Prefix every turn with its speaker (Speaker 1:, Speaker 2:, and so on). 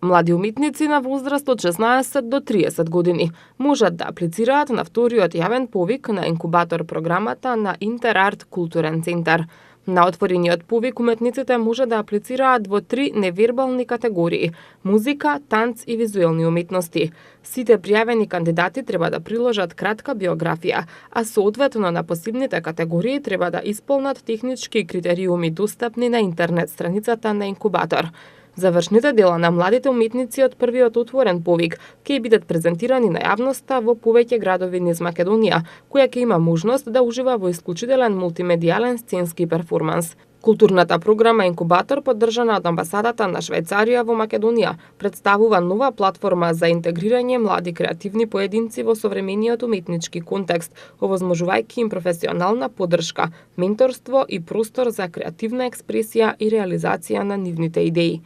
Speaker 1: Млади уметници на возраст од 16 до 30 години можат да аплицираат на вториот јавен повик на инкубатор програмата на Интерарт културен центар. На отворениот повик уметниците може да аплицираат во 3 невербални категории – музика, танц и визуелни уметности. Сите пријавени кандидати треба да приложат кратка биографија, а соодветно на посебните категории треба да исполнат технички критериуми достапни на интернет страницата на инкубатор. Завршните дела на младите уметници од првиот отворен повик ќе бидат презентирани на јавноста во повеќе градови низ Македонија, која ќе има можност да ужива во исклучителен мултимедијален сценски перформанс. Културната програма Инкубатор, поддржана од амбасадата на Швајцарија во Македонија, представува нова платформа за интегрирање млади креативни поединци во современиот уметнички контекст, овозможувајќи им професионална поддршка, менторство и простор за креативна експресија и реализација на нивните идеи.